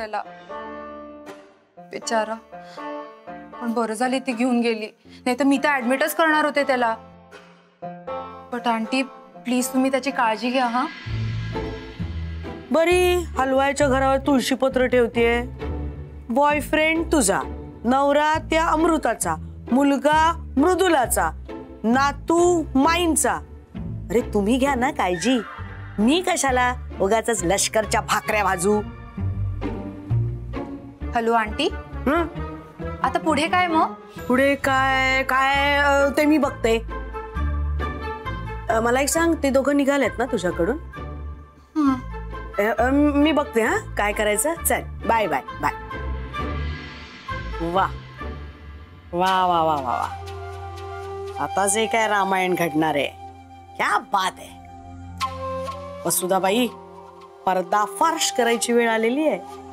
त्याला बिचारा. पण बरं झाली ती घेऊन गेली, नाही तर मी तर ऍडमिटच करणार होते त्याला. बट आंटी प्लीज तुम्ही त्याची काळजी घ्या. हा बरी हलवायच्या घरावर तुळशीपत्र ठेवतेय. बॉयफ्रेंड तुझा, नवरा त्या अमृताचा, मुलगा मृदुलाचा, नातू माईंचा. अरे तुम्ही घ्या ना काळजी, मी कशाला उगाच लष्करच्या भाकऱ्या भाजू. हॅलो आंटी, आता पुढे काय मग? पुढे काय काय ते मी बघते. मला एक सांग, ते दोघं निघालेत ना तुझ्याकडून? मी बघते हा काय करायचं. चल बाय बाय बाय. वा वा वा वा वा वा, आता जे काय रामायण घडणार आहे, क्या बात आहे. वसुधाबाई, पर्दाफाश करायची वेळ आलेली आहे.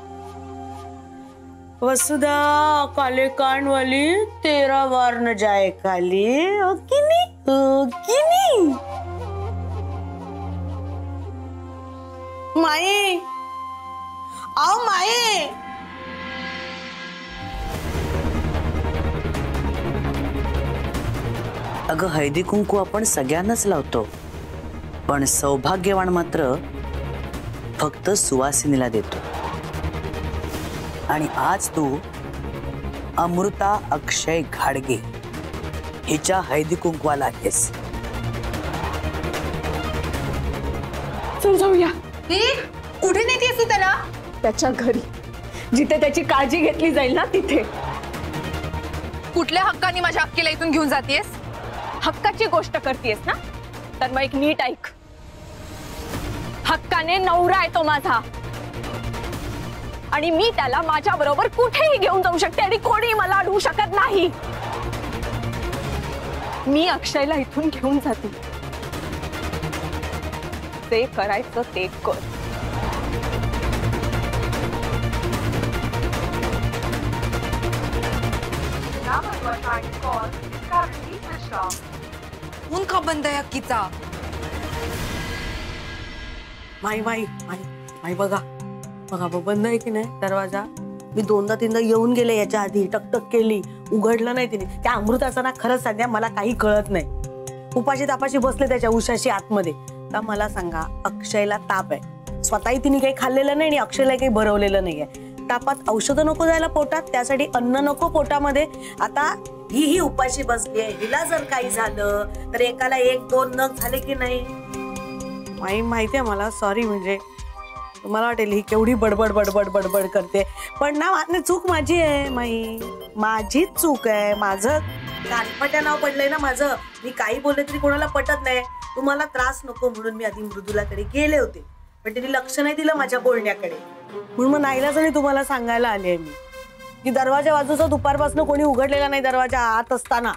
वसुधा काले कान वाली 13 बार न जाए खाली. ओ की नहीं, ओ की नहीं. माई, आओ माई. अगं हळदी कुंकू आपण सगळ्यांनाच लावतो, पण सौभाग्यवान मात्र फक्त सुवासिनीला देतो. आणि आज तू अमृता अक्षय घाडगे हिच्या हळदी कुंकवाला आहेस. चल जाऊया. कुठे नेतेस तू त्याला? त्याच्या घरी, जिथे त्याची काळजी घेतली जाईल ना तिथे. कुठल्या हक्काने माझ्या अक्कीला इथून घेऊन जातेस? हक्काची गोष्ट करतेस ना, तर मग एक नीट ऐक. हक्काने नवरा आहे तो माझा, आणि मी त्याला माझ्या बरोबर कुठेही घेऊन जाऊ शकते आणि कोणी मला अडवू शकत नाही. मी अक्षयला इथून घेऊन जाते. ते करायचं ते कर. फोन का बंद आहे अक्कीचा? माई माई माई माई, बघा बघा बंद आहे की नाही दरवाजा. मी 2दा-3दा येऊन गेले याच्या आधी, टकटक केली, उघडलं नाही तिने. त्या अमृताचा ना खरंच सध्या मला काही कळत नाही. उपाशी तापाशी बसले त्याच्या उशाशी आतमध्ये. तर मला सांगा, अक्षयला ताप आहे, स्वतःही तिने काही खाल्लेलं नाही आणि अक्षयला काही भरवलेलं नाहीये. तापात औषधं नको जायला पोटात, त्यासाठी अन्न नको पोटामध्ये. आता ही उपाशी बसली आहे, हिला जर काही झालं तर एकाला 1-2 नग झाले की नाही. माई माहिती आहे मला, सॉरी. म्हणजे मला वाटेल ही केवढी बडबड बडबड बडबड करते, पण ना चूक माझी आहे माई, माझीच चूक आहे. माझं कानपट्या नाव पडलंय ना माझं. मी काही बोलले तरी कोणाला पटत नाही. तुम्हाला त्रास नको म्हणून मी आधी मृदुलाकडे गेले होते, पण त्यांनी लक्ष नाही दिलं माझ्या बोलण्याकडे. म्हणून मग नाईलाजाने तुम्हाला सांगायला आले आहे मी की दरवाजा बाजूचा दुपारपासून कोणी उघडलेला नाही दरवाजा आत असताना.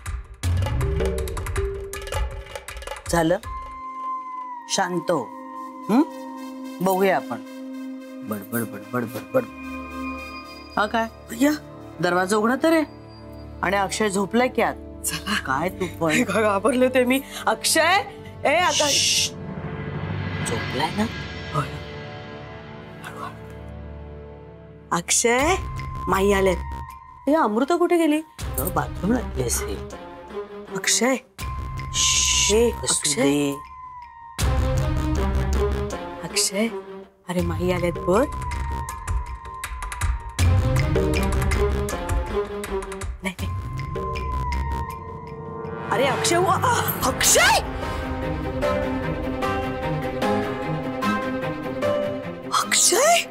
झालं, शांत हो. बघूया आपण. बडबड बडबड बडबड. हा काय भैया, दरवाजा उघडा तर आहे आणि अक्षय झोपलाय की आत. चला. काय तू पण घाबरले होते मी. अक्षय, ए आता झोपलाय ना? अक्षय, माई आलेत. अमृता कुठे गेली? बाथरूमला गेली असेल. अक्षय, अक्षय, अक्षय, अरे माई आलेत बघ. नाही, अरे अक्षय, अक्षय, अक्षय,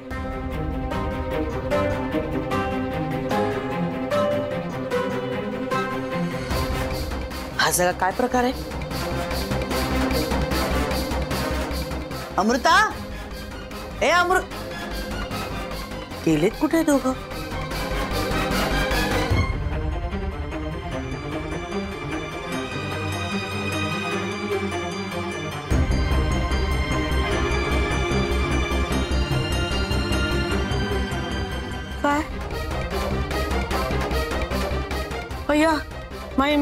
हा सगळा काय प्रकार आहे? अमृता, ए गेलेत कुठे दोघं? काय भैया, माई